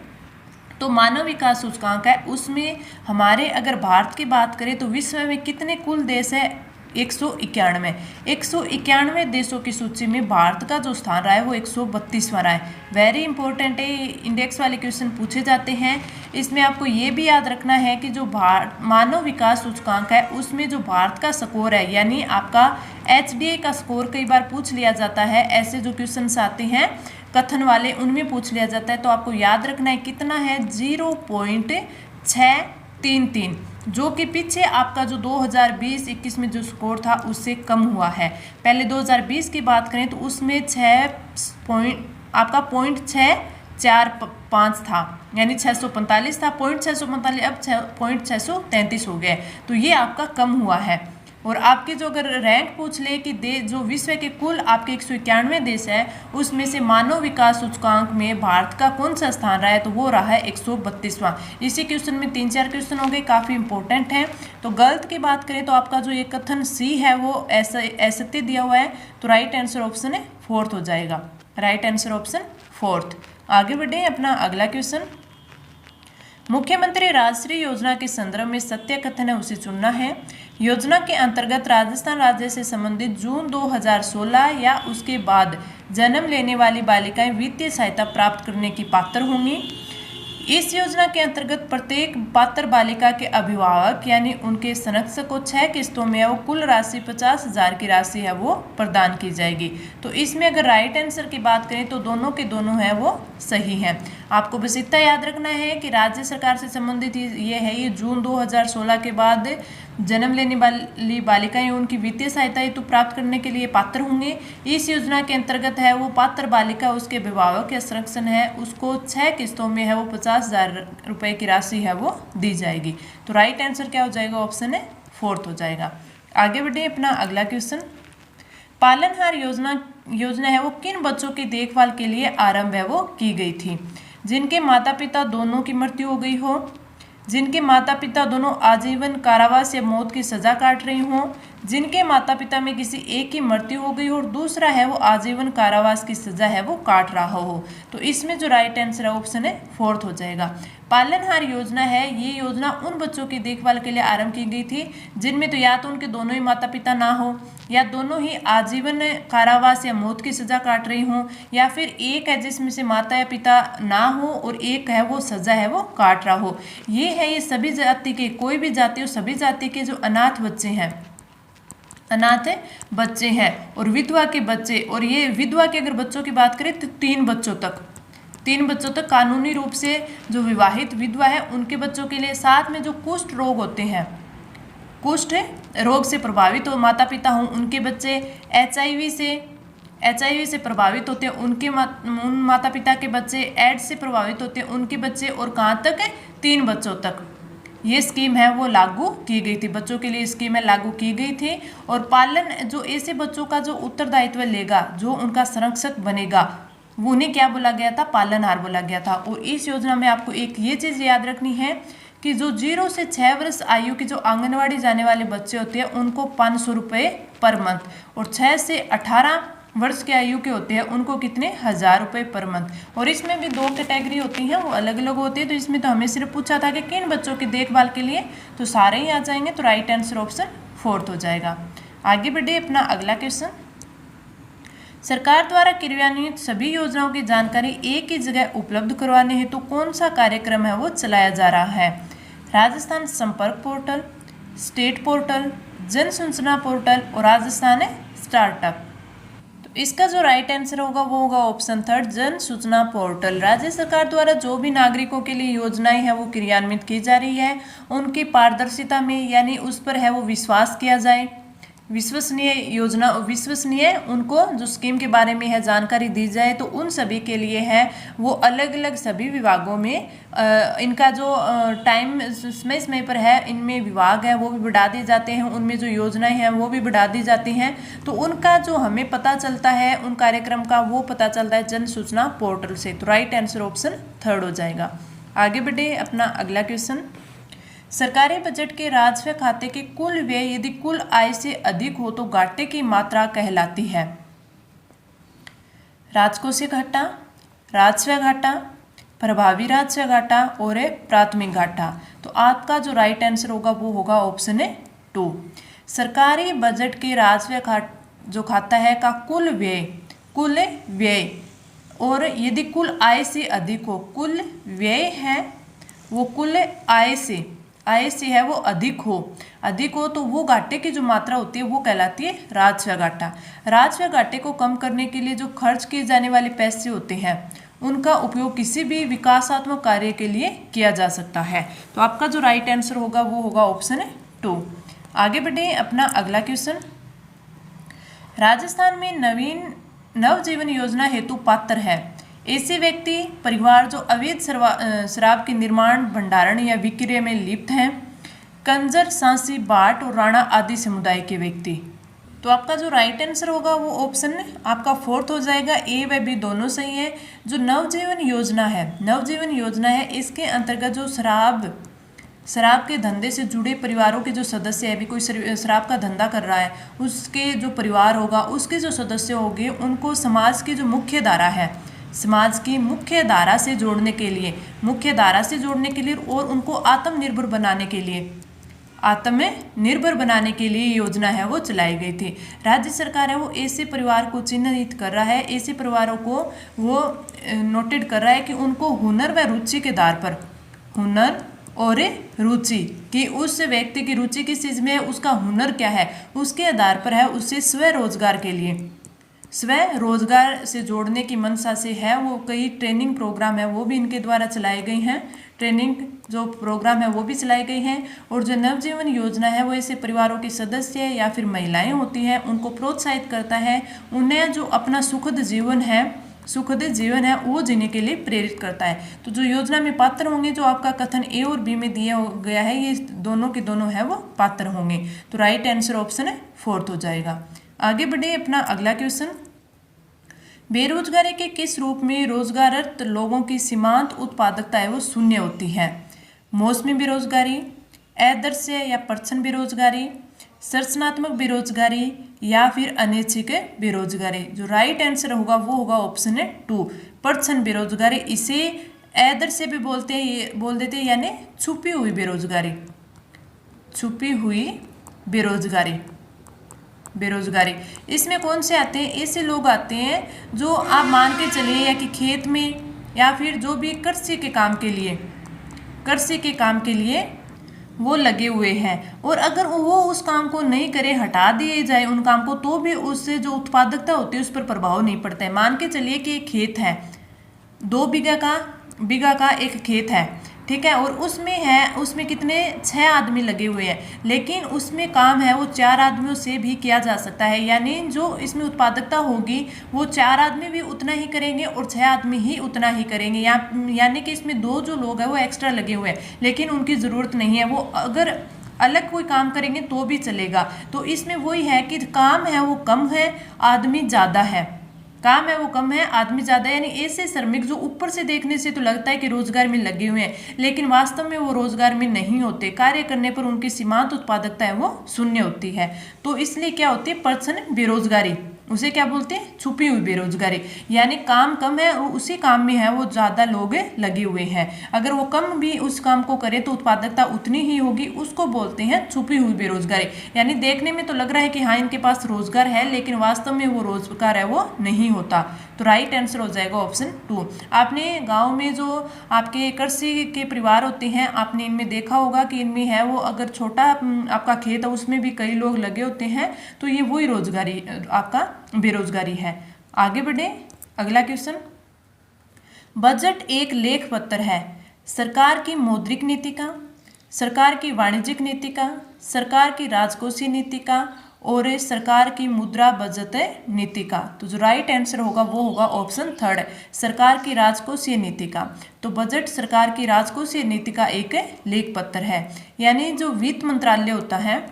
तो मानव विकास सूचकांक है उसमें हमारे अगर भारत की बात करें तो विश्व में कितने कुल देश है 191 देशों की सूची में भारत का जो स्थान रहा है वो 132वां रहा है। वेरी इंपॉर्टेंट है, इंडेक्स वाले क्वेश्चन पूछे जाते हैं। इसमें आपको ये भी याद रखना है कि जो मानव विकास सूचकांक है उसमें जो भारत का स्कोर है यानी आपका एचडीआई का स्कोर कई बार पूछ लिया जाता है। ऐसे जो क्वेश्चन आते हैं कथन वाले उनमें पूछ लिया जाता है, तो आपको याद रखना है कितना है 0.633, जो कि पीछे आपका जो 2020-21 में जो स्कोर था उससे कम हुआ है। पहले 2020 की बात करें तो उसमें 0.645 था यानी 645 था, 0.645 अब 0.633 हो गया, तो ये आपका कम हुआ है। और आपके जो अगर रैंक पूछ ले कि जो विश्व के कुल आपके 191 देश है उसमें से मानव विकास सूचकांक में भारत का कौन सा स्थान रहा है, तो वो रहा है 132वां। इसी क्वेश्चन में 3-4 क्वेश्चन हो गए, काफ़ी इंपॉर्टेंट है। तो गलत की बात करें तो आपका जो ये कथन सी है वो असत्य दिया हुआ है, तो राइट आंसर ऑप्शन है 4th हो जाएगा। Right answer option 4th। आगे बढ़े अपना अगला क्वेश्चन। मुख्यमंत्री राष्ट्रीय योजना के संदर्भ में सत्य कथन है उसे चुनना है। योजना के अंतर्गत राजस्थान राज्य से संबंधित जून 2016 या उसके बाद जन्म लेने वाली बालिकाएं वित्तीय सहायता प्राप्त करने की पात्र होंगी। इस योजना के अंतर्गत प्रत्येक पात्र बालिका के अभिभावक यानी उनके संरक्षक को 6 किस्तों में वो कुल राशि 50,000 की राशि है वो प्रदान की जाएगी। तो इसमें अगर राइट आंसर की बात करें तो दोनों के दोनों है वो सही है। आपको बस इतना याद रखना है कि राज्य सरकार से संबंधित ये है, ये जून 2016 के बाद जन्म लेने वाली बालिकाएं उनकी वित्तीय सहायता हेतु प्राप्त करने के लिए पात्र होंगे। इस योजना के अंतर्गत है वो पात्र बालिका उसके अभिभावक या संरक्षण है उसको 6 किस्तों में है वो 50,000 रुपये की राशि है वो दी जाएगी। तो राइट आंसर क्या हो जाएगा, ऑप्शन है 4th हो जाएगा। आगे बढ़े अपना अगला क्वेश्चन। पालनहार योजना है वो किन बच्चों की देखभाल के लिए आरंभ है वो की गई थी? जिनके माता पिता दोनों की मृत्यु हो गई हो, जिनके माता पिता दोनों आजीवन कारावास या मौत की सजा काट रहे हों, जिनके माता पिता में किसी एक की मृत्यु हो गई और दूसरा है वो आजीवन कारावास की सजा है वो काट रहा हो। तो इसमें जो राइट आंसर है ऑप्शन है फोर्थ हो जाएगा। पालनहार योजना है, ये योजना उन बच्चों की देखभाल के लिए आरंभ की गई थी जिनमें तो या तो उनके दोनों ही माता पिता ना हो, या दोनों ही आजीवन कारावास या मौत की सजा काट रही हों, या फिर एक है जिसमें से माता या पिता ना हो और एक है वो सजा है वो काट रहा हो। ये है ये सभी जाति के, कोई भी जाति हो, सभी जाति के जो अनाथ बच्चे हैं, अनाथ बच्चे हैं और विधवा के बच्चे। और ये विधवा के अगर बच्चों की बात करें तो 3 बच्चों तक कानूनी रूप से जो विवाहित विधवा है उनके बच्चों के लिए। साथ में जो कुष्ठ रोग होते हैं, कुष्ठ रोग से प्रभावित हो माता पिता हों उनके बच्चे, एचआईवी से प्रभावित होते हैं उन माता पिता के बच्चे, एड्स से प्रभावित होते हैं उनके बच्चे, और कहाँ तक है 3 बच्चों तक ये स्कीम है वो लागू की गई थी, बच्चों के लिए स्कीम है लागू की गई थी। और पालन जो ऐसे बच्चों का जो उत्तरदायित्व लेगा, जो उनका संरक्षक बनेगा, वो उन्हें क्या बोला गया था, पालनहार बोला गया था। और इस योजना में आपको एक ये चीज़ याद रखनी है कि जो 0 से 6 वर्ष आयु के जो आंगनवाड़ी जाने वाले बच्चे होते हैं उनको 500 रुपये पर मंथ, और 6 से 18 वर्ष के आयु के होते हैं उनको कितने, 1000 रुपये पर मंथ। और इसमें भी 2 कैटेगरी होती हैं, वो अलग अलग होती है। तो इसमें तो हमें सिर्फ पूछा था कि किन बच्चों की देखभाल के लिए, तो सारे ही आ जाएंगे। तो राइट आंसर ऑप्शन फोर्थ हो जाएगा। आगे बढ़े अपना अगला क्वेश्चन। सरकार द्वारा क्रियान्वित सभी योजनाओं की जानकारी एक ही जगह उपलब्ध करवाने हेतु कौन सा कार्यक्रम है वो चलाया जा रहा है? राजस्थान संपर्क पोर्टल, स्टेट पोर्टल, जन सूचना पोर्टल और राजस्थान स्टार्टअप। तो इसका जो राइट आंसर होगा वो होगा ऑप्शन थर्ड, जन सूचना पोर्टल। राज्य सरकार द्वारा जो भी नागरिकों के लिए योजनाएं हैं वो क्रियान्वित की जा रही है, उनकी पारदर्शिता में यानी उस पर है वो विश्वास किया जाए, विश्वसनीय योजना, विश्वसनीय उनको जो स्कीम के बारे में है जानकारी दी जाए। तो उन सभी के लिए है वो अलग अलग सभी विभागों में इनका जो टाइम समय पर है, इनमें विभाग है वो भी बढ़ा दिए जाते हैं, उनमें जो योजनाएं हैं वो भी बढ़ा दी जाती हैं। तो उनका जो हमें पता चलता है उन कार्यक्रम का, वो पता चलता है जन सूचना पोर्टल से। तो राइट आंसर ऑप्शन थर्ड हो जाएगा। आगे बढ़े अपना अगला क्वेश्चन। सरकारी बजट के राजस्व खाते के कुल व्यय यदि कुल आय से अधिक हो तो घाटे की मात्रा कहलाती है? राजकोषीय घाटा, राजस्व घाटा, प्रभावी राजस्व घाटा और प्राथमिक घाटा। तो आपका जो राइट आंसर होगा वो होगा ऑप्शन 2। सरकारी बजट के राजस्व जो खाता है का कुल व्यय और यदि कुल आय से अधिक हो, कुल व्यय है वो कुल आय से है वो अधिक हो तो वो घाटे की जो मात्रा होती है वो कहलाती है राजस्व घाटा। राजस्व घाटे को कम करने के लिए जो खर्च किए जाने वाले पैसे होते हैं उनका उपयोग किसी भी विकासात्मक कार्य के लिए किया जा सकता है। तो आपका जो राइट आंसर होगा वो होगा ऑप्शन 2। आगे बढ़े अपना अगला क्वेश्चन। राजस्थान में नवजीवन योजना हेतु पात्र है ऐसे व्यक्ति परिवार जो अवैध शराब के निर्माण, भंडारण या विक्रय में लिप्त हैं, कंजर, सांसी, बाट और राणा आदि समुदाय के व्यक्ति। तो आपका जो राइट आंसर होगा वो ऑप्शन आपका फोर्थ हो जाएगा। ए व बी दोनों सही है। जो नवजीवन योजना है इसके अंतर्गत जो शराब के धंधे से जुड़े परिवारों के जो सदस्य है, भी कोई शराब का धंधा कर रहा है उसके जो परिवार होगा, उसके जो सदस्य होंगे, उनको समाज की जो मुख्य धारा है, समाज की मुख्य धारा से जोड़ने के लिए और उनको आत्मनिर्भर बनाने के लिए योजना है वो चलाई गई थी। राज्य सरकार है वो ऐसे परिवार को चिन्हित कर रहा है, ऐसे परिवारों को वो नोटेड कर रहा है कि उनको हुनर व रुचि के आधार पर, हुनर और रुचि कि उस व्यक्ति की रुचि किस चीज़ में है, उसका हुनर क्या है, उसके आधार पर है उसे स्वरोजगार से जोड़ने की मंशा से है वो कई ट्रेनिंग प्रोग्राम है वो भी इनके द्वारा चलाए गए हैं, ट्रेनिंग जो प्रोग्राम है वो भी चलाई गई हैं। और जो नवजीवन योजना है वो ऐसे परिवारों के सदस्य या फिर महिलाएं होती हैं उनको प्रोत्साहित करता है, उन्हें जो अपना सुखद जीवन है वो जीने के लिए प्रेरित करता है। तो जो योजना में पात्र होंगे, जो आपका कथन ए और बी में दिया गया है, ये दोनों के दोनों है वो पात्र होंगे। तो राइट आंसर ऑप्शन फोर्थ हो जाएगा। आगे बढ़े अपना अगला क्वेश्चन। बेरोजगारी के किस रूप में रोजगाररत लोगों की सीमांत उत्पादकता है वो शून्य होती है? मौसमी बेरोजगारी, आदर्श या परछन बेरोजगारी, संरचनात्मक बेरोजगारी या फिर अनैच्छिक बेरोजगारी। जो राइट आंसर होगा वो होगा ऑप्शन है 2, परछन बेरोजगारी। इसे ऐदर से भी बोलते हैं, ये बोल देते हैं, यानी छुपी हुई बेरोजगारी, छुपी हुई बेरोजगारी, बेरोजगारी। इसमें कौन से आते हैं? ऐसे लोग आते हैं जो आप मान के चलिए या कि खेत में या फिर जो भी कृषि के काम के लिए, कृषि के काम के लिए वो लगे हुए हैं, और अगर वो उस काम को नहीं करे, हटा दिए जाए उन काम को, तो भी उससे जो उत्पादकता होती है उस पर प्रभाव नहीं पड़ता है। मान के चलिए कि एक खेत है, 2 बीघा का एक खेत है, ठीक है, और उसमें कितने 6 आदमी लगे हुए हैं, लेकिन उसमें काम है वो 4 आदमियों से भी किया जा सकता है। यानी जो इसमें उत्पादकता होगी वो 4 आदमी भी उतना ही करेंगे और 6 आदमी ही उतना ही करेंगे। यानी कि इसमें 2 जो लोग हैं वो एक्स्ट्रा लगे हुए हैं, लेकिन उनकी ज़रूरत नहीं है, वो अगर अलग कोई काम करेंगे तो भी चलेगा। तो इसमें वही है कि काम है वो कम है, आदमी ज़्यादा है, काम है वो कम है, आदमी ज्यादा है। यानी ऐसे श्रमिक जो ऊपर से देखने से तो लगता है कि रोजगार में लगे हुए हैं, लेकिन वास्तव में वो रोजगार में नहीं होते। कार्य करने पर उनकी सीमांत उत्पादकता है वो शून्य होती है। तो इसलिए क्या होती है? परछन बेरोजगारी, उसे क्या बोलते हैं? छुपी हुई बेरोजगारी। यानी काम कम है और उसी काम में है वो ज्यादा लोग लगे हुए हैं। अगर वो कम भी उस काम को करे तो उत्पादकता उतनी ही होगी, उसको बोलते हैं छुपी हुई बेरोजगारी। यानी देखने में तो लग रहा है कि हाँ इनके पास रोजगार है, लेकिन वास्तव में वो रोजगार है वो नहीं होता। तो राइट आंसर हो जाएगा ऑप्शन 2। आपने गाँव में जो आपके कृषि के परिवार होते हैं, आपने इनमें देखा होगा कि इनमें है वो, अगर छोटा आपका खेत है उसमें भी कई लोग लगे होते हैं, तो ये वही रोजगारी आपका बेरोजगारी है। आगे बढ़े, अगला क्वेश्चन। बजट एक लेख पत्र है। सरकार की मौद्रिक नीति का, सरकार की वाणिज्यिक नीति का, सरकार की राजकोषीय नीति का और सरकार की मुद्रा बचत नीति का। तो जो राइट आंसर होगा वो होगा ऑप्शन 3, सरकार की राजकोषीय नीति का। तो बजट सरकार की राजकोषीय नीति का एक लेख पत्र है। यानी जो वित्त मंत्रालय होता है,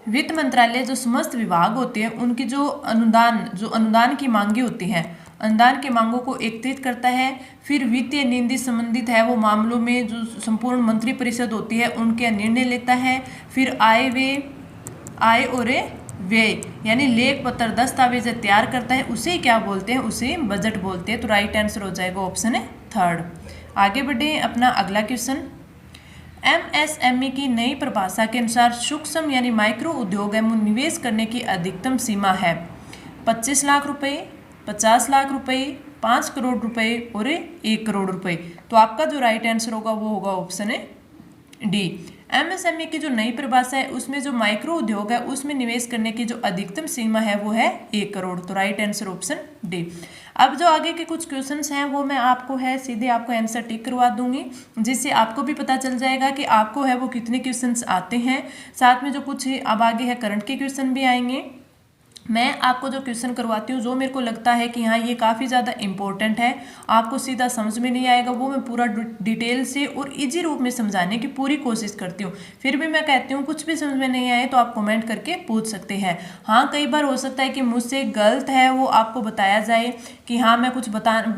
वित्त मंत्रालय जो समस्त विभाग होते हैं उनकी जो अनुदान की मांगे होती हैं, अनुदान की मांगों को एकत्रित करता है। फिर वित्तीय नीति संबंधित है वो मामलों में जो संपूर्ण मंत्री परिषद होती है उनके निर्णय लेता है। फिर आय और व्यय यानी लेख पत्र दस्तावेज तैयार करता है, उसे क्या बोलते हैं? उसे बजट बोलते हैं। तो राइट आंसर हो जाएगा ऑप्शन 3। आगे बढ़े, अपना अगला क्वेश्चन। एमएसएमई की नई परिभाषा के अनुसार सूक्ष्म यानी माइक्रो उद्योग में निवेश करने की अधिकतम सीमा है 25 लाख रुपए, 50 लाख रुपए, 5 करोड़ रुपए और 1 करोड़ रुपए। तो आपका जो राइट आंसर होगा वो होगा ऑप्शन डी। एमएसएमई की जो नई परिभाषा है उसमें जो माइक्रो उद्योग है उसमें निवेश करने की जो अधिकतम सीमा है वो है 1 करोड़। तो राइट आंसर ऑप्शन डी। अब जो आगे के कुछ क्वेश्चंस हैं वो मैं आपको है सीधे आपको आंसर टिक करवा दूंगी, जिससे आपको भी पता चल जाएगा कि आपको है वो कितने क्वेश्चंस आते हैं। साथ में जो कुछ अब आगे है करंट के क्वेश्चन भी आएंगे। मैं आपको जो क्वेश्चन करवाती हूँ जो मेरे को लगता है कि हाँ ये काफ़ी ज़्यादा इंपॉर्टेंट है, आपको सीधा समझ में नहीं आएगा, वो मैं पूरा डिटेल से और इजी रूप में समझाने की पूरी कोशिश करती हूँ। फिर भी मैं कहती हूँ कुछ भी समझ में नहीं आए तो आप कमेंट करके पूछ सकते हैं। हाँ कई बार हो सकता है कि मुझसे गलत है वो आपको बताया जाए कि हाँ मैं कुछ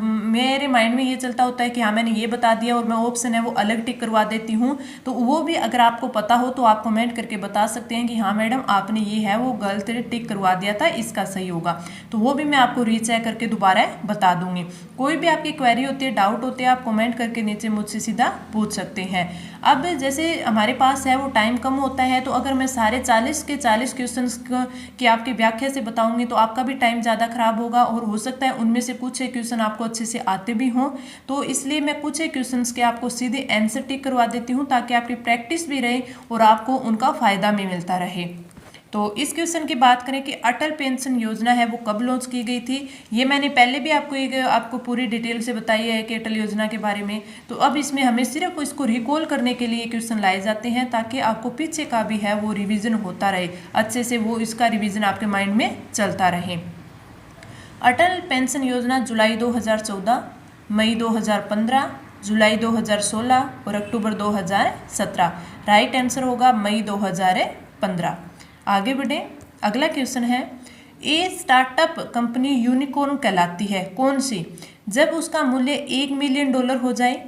मेरे माइंड में ये चलता होता है कि हाँ मैंने ये बता दिया और मैं ऑप्शन है वो अलग टिक करवा देती हूँ। तो वो भी अगर आपको पता हो तो आप कमेंट करके बता सकते हैं कि हाँ मैडम आपने ये है वो गलत टिक करवा दिया था, इसका सही होगा। तो वो भी मैं आपको रीचेक करके दोबारा बता दूंगी। कोई भी आपकी क्वेरी होती है, डाउट होते हैं, आप कमेंट करके नीचे मुझसे सीधा पूछ सकते हैं। अब जैसे हमारे पास है वो टाइम कम होता है, तो अगर मैं सारे 40 के 40 क्वेश्चंस की आपकी व्याख्या से बताऊंगी तो आपका भी टाइम ज़्यादा खराब होगा और हो सकता है उनमें से कुछ क्वेश्चन आपको अच्छे से आते भी हों। तो इसलिए मैं कुछ क्वेश्चंस के आपको सीधे आंसर टिक करवा देती हूँ ताकि आपकी प्रैक्टिस भी रहे और आपको उनका फ़ायदा भी मिलता रहे। तो इस क्वेश्चन की बात करें कि अटल पेंशन योजना है वो कब लॉन्च की गई थी, ये मैंने पहले भी आपको पूरी डिटेल से बताई है कि अटल योजना के बारे में। तो अब इसमें हमें सिर्फ इसको रिकॉल करने के लिए क्वेश्चन लाए जाते हैं ताकि आपको पीछे का भी है वो रिवीजन होता रहे, अच्छे से वो इसका रिवीजन आपके माइंड में चलता रहे। अटल पेंशन योजना जुलाई 2014, मई 2015, जुलाई 2016 और अक्टूबर 2017। राइट आंसर होगा मई 2015। आगे बढ़े, अगला क्वेश्चन है, ए स्टार्टअप कंपनी यूनिकॉर्न कहलाती है कौन सी? जब उसका मूल्य $1 मिलियन हो जाए,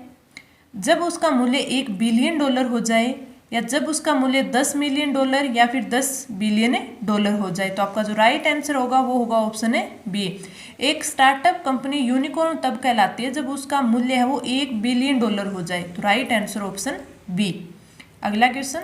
जब उसका मूल्य $1 बिलियन हो जाए, या जब उसका मूल्य 10 मिलियन डॉलर या फिर 10 बिलियन डॉलर हो जाए। तो आपका जो राइट आंसर होगा वो होगा ऑप्शन है बी। एक स्टार्टअप कंपनी यूनिकॉर्न तब कहलाती है जब उसका मूल्य है वो 1 बिलियन डॉलर हो जाए। तो राइट आंसर ऑप्शन बी। अगला क्वेश्चन,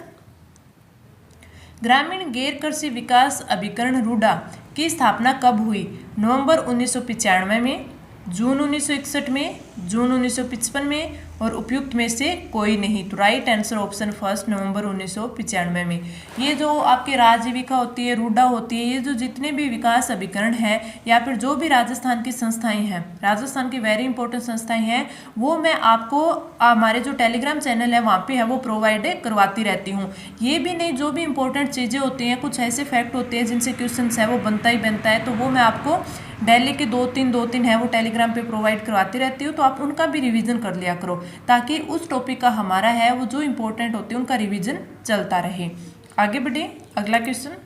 ग्रामीण गैर कृषि विकास अभिकरण रूडा की स्थापना कब हुई? नवंबर 1995 में, जून 1961 में, जून 1955 में और उपयुक्त में से कोई नहीं। तो राइट आंसर ऑप्शन फर्स्ट, नवंबर 1995 में। ये जो आपकी राजीविका होती है, रूडा होती है, ये जो जितने भी विकास अभिकरण हैं या फिर जो भी राजस्थान की संस्थाएं हैं, राजस्थान की वेरी इंपॉर्टेंट संस्थाएं हैं, वो मैं आपको हमारे जो टेलीग्राम चैनल है वहाँ पे है वो प्रोवाइड करवाती रहती हूँ। ये भी नहीं, जो भी इंपॉर्टेंट चीज़ें होती हैं, कुछ ऐसे फैक्ट होते हैं जिनसे क्वेश्चन है वो बनता ही बनता है, तो वो मैं आपको डेली के दो तीन है वो टेलीग्राम पे प्रोवाइड करवाती रहती हूँ। तो आप उनका भी रिवीजन कर लिया करो ताकि उस टॉपिक का हमारा है वो जो इंपॉर्टेंट होते हैं उनका रिवीजन चलता रहे। आगे बढ़े, अगला क्वेश्चन,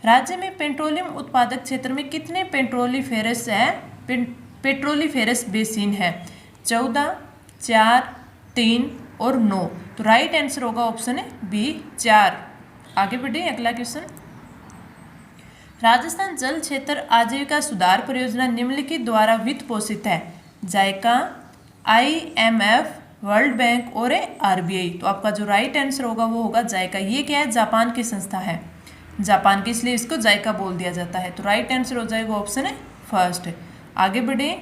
राज्य में पेट्रोलियम उत्पादक क्षेत्र में कितने पेट्रोलीफेरस है पेट्रोलीफेरस बेसिन है? 14, 4, 3 और 9। तो राइट आंसर होगा ऑप्शन है बी, 4। आगे बढ़े, अगला क्वेश्चन, राजस्थान जल क्षेत्र आजीविका सुधार परियोजना निम्नलिखित द्वारा वित्त पोषित है? जायका, IMF, वर्ल्ड बैंक और RBI। तो आपका जो राइट आंसर होगा वो होगा जायका। ये क्या है? जापान की संस्था है, जापान की, इसलिए इसको जायका बोल दिया जाता है। तो राइट आंसर हो जाएगा ऑप्शन है फर्स्ट। आगे बढ़े,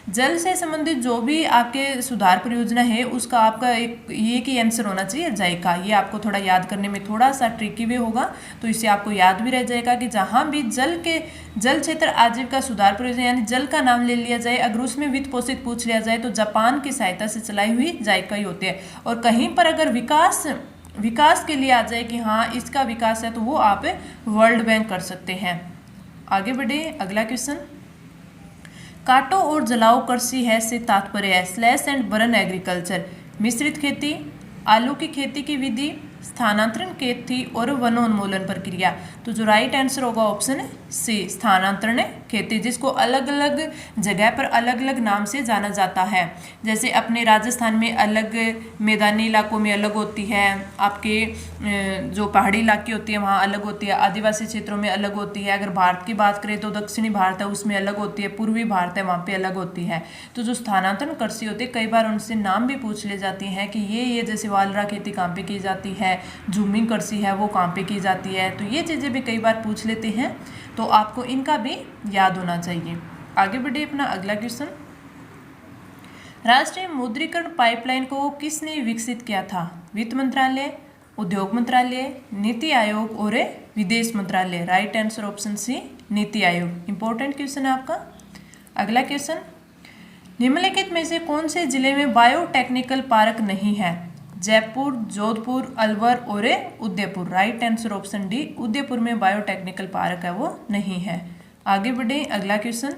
जल से संबंधित जो भी आपके सुधार परियोजना है उसका आपका एक ये की आंसर होना चाहिए जायका। ये आपको थोड़ा याद करने में थोड़ा सा ट्रिकी वे होगा, तो इससे आपको याद भी रह जाएगा कि जहाँ भी जल क्षेत्र आजीविका सुधार परियोजना यानी जल का नाम ले लिया जाए, अगर उसमें वित्त पोषित पूछ लिया जाए तो जापान की सहायता से चलाई हुई जायका ही होती है। और कहीं पर अगर विकास के लिए आ जाए कि हाँ इसका विकास है, तो वो आप वर्ल्ड बैंक कर सकते हैं। आगे बढ़े, अगला क्वेश्चन, काटो और जलाओ कृषि है से तात्पर्य है? स्लैश एंड बर्न एग्रीकल्चर, मिश्रित खेती, आलू की खेती की विधि, स्थानांतरण खेती और वनोन्मूलन प्रक्रिया। तो जो राइट आंसर होगा ऑप्शन है सी, स्थानांतरण खेती, जिसको अलग अलग जगह पर अलग अलग नाम से जाना जाता है। जैसे अपने राजस्थान में अलग, मैदानी इलाकों में अलग होती है, आपके जो पहाड़ी इलाके होती है वहाँ अलग होती है, आदिवासी क्षेत्रों में अलग होती है। अगर भारत की बात करें तो दक्षिणी भारत है उसमें अलग होती है, पूर्वी भारत है वहाँ पे अलग होती है। तो जो स्थानांतरण कृषि होती है कई बार उनसे नाम भी पूछ ले जाती हैं कि ये जैसे वालरा खेती कहाँ पे की जाती है, झूमिंग कृषि है वो कहाँ पे की जाती है। तो ये चीज़ें भी कई बार पूछ लेते हैं, तो आपको इनका भी याद होना चाहिए। आगे बढ़े, अपना अगला क्वेश्चन, राष्ट्रीय मुद्रीकरण पाइपलाइन को किसने विकसित किया था? वित्त मंत्रालय, उद्योग मंत्रालय, नीति आयोग और विदेश मंत्रालय। राइट आंसर ऑप्शन सी, नीति आयोग। इंपॉर्टेंट क्वेश्चन है आपका। अगला क्वेश्चन, निम्नलिखित में से कौन से जिले में बायोटेक्निकल पार्क नहीं है? जयपुर, जोधपुर, अलवर और Udaipur. Right answer option D, Udaipur में बायोटेक्निकल पार्क है वो नहीं है। आगे बढ़े, अगला क्वेश्चन,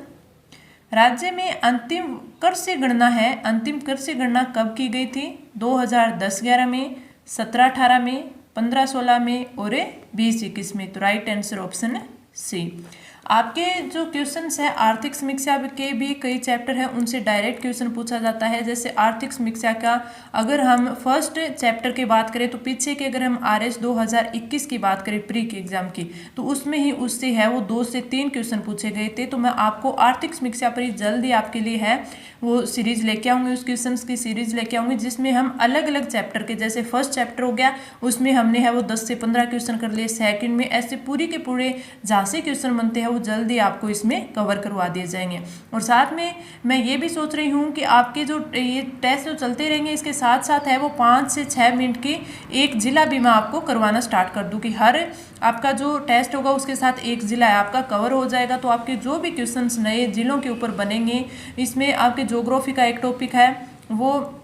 राज्य में अंतिम कृषि गणना है, अंतिम कृषि गणना कब की गई थी? 2010-11 में, 17-18 में, 15-16 में और 20-21 में। तो राइट आंसर ऑप्शन है सी। आपके जो क्वेश्चंस है आर्थिक समीक्षा के भी कई चैप्टर हैं, उनसे डायरेक्ट क्वेश्चन पूछा जाता है। जैसे आर्थिक समीक्षा का अगर हम फर्स्ट चैप्टर की बात करें तो पीछे के अगर हम RS 2021 की बात करें प्री के एग्जाम की, तो उसमें ही उससे है वो 2 से 3 क्वेश्चन पूछे गए थे। तो मैं आपको आर्थिक समीक्षा पर ही जल्दी आपके लिए है वो सीरीज लेके आऊँगी, उस क्वेश्चन की सीरीज लेके आऊँगी जिसमें हम अलग अलग चैप्टर के, जैसे फर्स्ट चैप्टर हो गया उसमें हमने है वो 10 से 15 क्वेश्चन कर लिए, सेकंड में ऐसे पूरी के पूरे जहाँ से क्वेश्चन बनते हैं वो जल्दी आपको इसमें कवर करवा दिए जाएंगे। और साथ में मैं ये भी सोच रही हूँ कि आपके जो ये टेस्ट जो चलते रहेंगे इसके साथ साथ है वो 5 से 6 मिनट की एक जिला भी मैं आपको करवाना स्टार्ट कर दूँ कि हर आपका जो टेस्ट होगा उसके साथ एक जिला है आपका कवर हो जाएगा। तो आपके जो भी क्वेश्चन नए जिलों के ऊपर बनेंगे, इसमें आपके ज्योग्राफी का एक टॉपिक है वो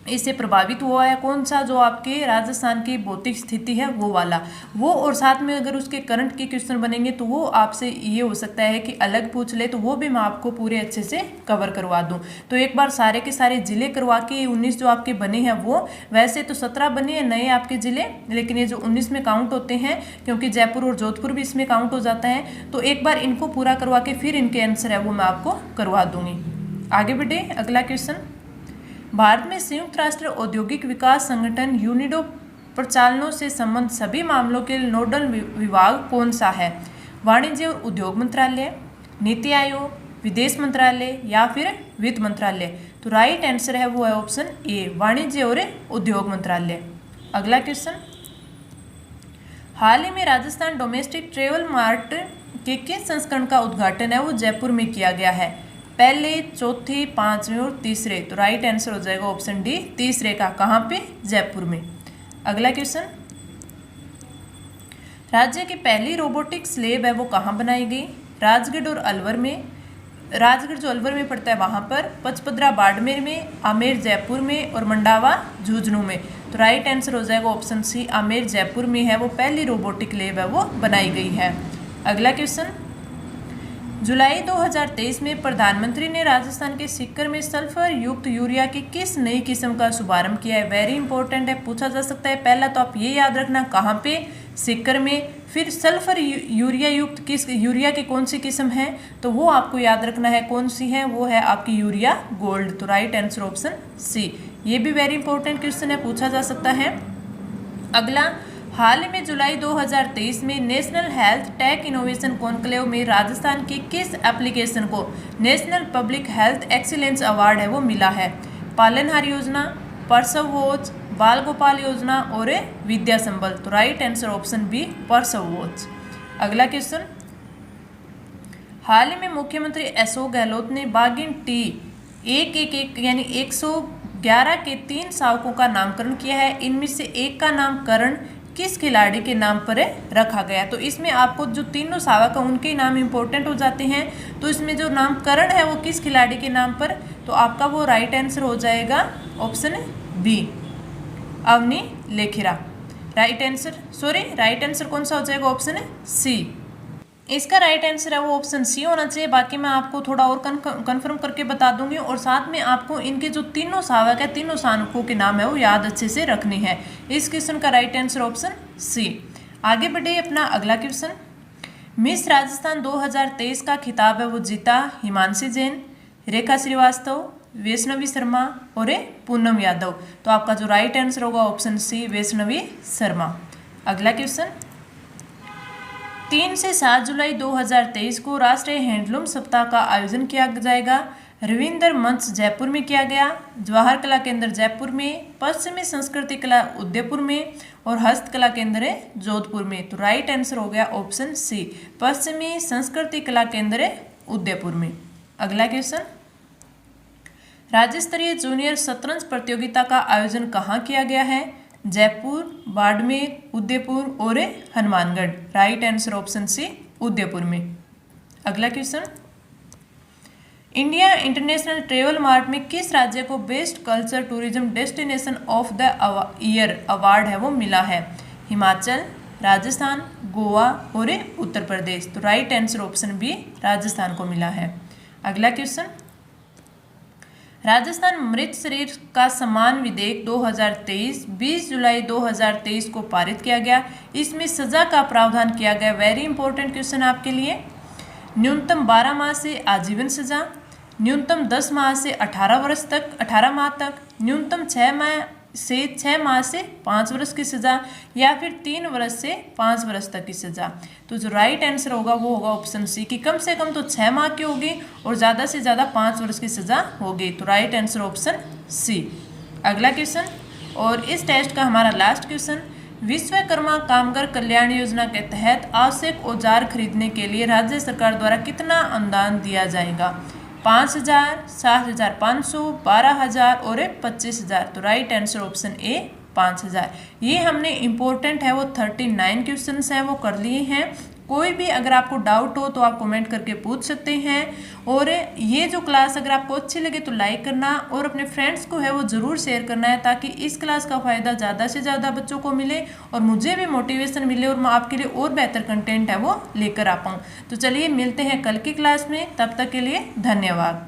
इससे प्रभावित हुआ है कौन सा, जो आपके राजस्थान की भौतिक स्थिति है वो वाला, वो और साथ में अगर उसके करंट के क्वेश्चन बनेंगे तो वो आपसे ये हो सकता है कि अलग पूछ ले, तो वो भी मैं आपको पूरे अच्छे से कवर करवा दूं। तो एक बार सारे के सारे जिले करवा के 19 जो आपके बने हैं वो, वैसे तो 17 बने हैं नए आपके जिले, लेकिन ये जो 19 में काउंट होते हैं क्योंकि जयपुर और जोधपुर भी इसमें काउंट हो जाता है। तो एक बार इनको पूरा करवा के फिर इनके आंसर है वो मैं आपको करवा दूंगी। आगे बढ़े, अगला क्वेश्चन, भारत में संयुक्त राष्ट्र औद्योगिक विकास संगठन प्रचालनों से संबंध सभी मामलों के नोडल विभाग कौन सा है? वाणिज्य और उद्योग मंत्रालय, नीति आयोग, विदेश मंत्रालय या फिर वित्त मंत्रालय? तो राइट आंसर है वो है ऑप्शन ए, वाणिज्य और उद्योग मंत्रालय। अगला क्वेश्चन, हाल ही में राजस्थान डोमेस्टिक ट्रेवल मार्ट के किस संस्करण का उद्घाटन है वो जयपुर में किया गया है? पहले, चौथे, पांचवें और तीसरे? तो राइट आंसर हो जाएगा ऑप्शन डी, तीसरे का। कहाँ पे? जयपुर में। अगला क्वेश्चन, राज्य की पहली रोबोटिक्स लैब है वो कहाँ बनाई गई? राजगढ़ और अलवर में। राजगढ़ जो अलवर में पड़ता है वहाँ पर, पचपदरा बाड़मेर में, आमेर जयपुर में और मंडावा झुंझुनू में? तो राइट आंसर हो जाएगा ऑप्शन सी, आमेर जयपुर में है वो पहली रोबोटिक लैब है वो बनाई गई है। अगला क्वेश्चन, जुलाई 2023 में प्रधानमंत्री ने राजस्थान के सीकर में सल्फर युक्त यूरिया की किस नई किस्म का शुभारंभ किया है? वेरी इंपॉर्टेंट है, पूछा जा सकता है। पहला तो आप ये याद रखना, कहाँ पे? सीकर में। फिर सल्फर यूरिया युक्त किस यूरिया की कौन सी किस्म है? तो वो आपको याद रखना है, कौन सी है? वो है आपकी यूरिया गोल्ड। तो राइट आंसर ऑप्शन सी। ये भी वेरी इंपॉर्टेंट क्वेश्चन है, पूछा जा सकता है। अगला, हाल ही में जुलाई 2023 में national health tech innovation conclave में राजस्थान की किस एप्लीकेशन को national public health excellence award है वो मिला है? पालनहार योजना, प्रसव वॉच, बाल गोपाल योजना और विद्या संबल? तो राइट आंसर ऑप्शन बी, प्रसव वॉच। अगला क्वेश्चन, हाल ही में मुख्यमंत्री अशोक गहलोत ने बागिन टी एक यानी 111 के 3 शावकों का नामकरण किया है। इनमें से एक का नामकरण किस खिलाड़ी के नाम पर रखा गया? तो इसमें आपको जो तीनों शावक हैं उनके नाम इंपॉर्टेंट हो जाते हैं। तो इसमें जो नामकरण है वो किस खिलाड़ी के नाम पर? तो आपका वो राइट आंसर हो जाएगा option B, Avani Lekhara. Right answer कौन सा हो जाएगा? Option C. इसका राइट आंसर है वो ऑप्शन सी होना चाहिए। बाकी मैं आपको थोड़ा और कंफर्म करके बता दूंगी, और साथ में आपको इनके जो तीनों शावक है, तीनों शावकों के नाम है वो याद अच्छे से रखने हैं। इस क्वेश्चन का राइट आंसर ऑप्शन सी। आगे बढ़े अपना अगला क्वेश्चन, मिस राजस्थान 2023 का खिताब है वो जीता हिमांशी जैन, रेखा श्रीवास्तव, वैष्णवी शर्मा और पूनम यादव? तो आपका जो राइट आंसर होगा ऑप्शन सी, वैष्णवी शर्मा। अगला क्वेश्चन, 3 से 7 जुलाई 2023 को राष्ट्रीय हैंडलूम सप्ताह का आयोजन किया जाएगा। रविंद्र मंच जयपुर में किया गया, जवाहर कला केंद्र जयपुर में, पश्चिमी संस्कृति कला उदयपुर में और हस्तकला केंद्र जोधपुर में? तो राइट आंसर हो गया ऑप्शन सी, पश्चिमी संस्कृति कला केंद्र उदयपुर में। अगला क्वेश्चन, राज्य स्तरीय जूनियर शतरंज प्रतियोगिता का आयोजन कहाँ किया गया है? जयपुर, बाड़मेर, उदयपुर और Hanumangarh? Right answer option C, Udaipur में। अगला question, India International Travel Mart में किस राज्य को best culture tourism destination of the year award है वो मिला है? हिमाचल, राजस्थान, गोवा और उत्तर प्रदेश? तो right answer option B, Rajasthan को मिला है। अगला क्वेश्चन, राजस्थान मृत शरीर का सम्मान विधेयक 2023 20 जुलाई 2023 को पारित किया गया। इसमें सजा का प्रावधान किया गया। वेरी इंपॉर्टेंट क्वेश्चन आपके लिए। न्यूनतम 12 माह से आजीवन सजा, न्यूनतम 10 माह से 18 माह तक, न्यूनतम 6 माह से 5 वर्ष की सजा, या फिर 3 वर्ष से 5 वर्ष तक की सजा? तो जो राइट आंसर होगा वो होगा ऑप्शन सी, कि कम से कम तो 6 माह की होगी और ज़्यादा से ज़्यादा 5 वर्ष की सजा होगी। तो राइट आंसर ऑप्शन सी। अगला क्वेश्चन, और इस टेस्ट का हमारा लास्ट क्वेश्चन, विश्वकर्मा कामगार कल्याण योजना के तहत आवश्यक औजार खरीदने के लिए राज्य सरकार द्वारा कितना अनुदान दिया जाएगा? 5,000, 7,500, 12,000 और 25,000? तो राइट आंसर ऑप्शन ए, 5,000। ये हमने इम्पोर्टेंट है वो 39 क्वेश्चंस हैं वो कर लिए हैं। कोई भी अगर आपको डाउट हो तो आप कमेंट करके पूछ सकते हैं। और ये जो क्लास अगर आपको अच्छी लगे तो लाइक करना और अपने फ्रेंड्स को है वो ज़रूर शेयर करना है, ताकि इस क्लास का फ़ायदा ज़्यादा से ज़्यादा बच्चों को मिले और मुझे भी मोटिवेशन मिले और मैं आपके लिए और बेहतर कंटेंट है वो लेकर आ पाऊँ। तो चलिए मिलते हैं कल की क्लास में, तब तक के लिए धन्यवाद।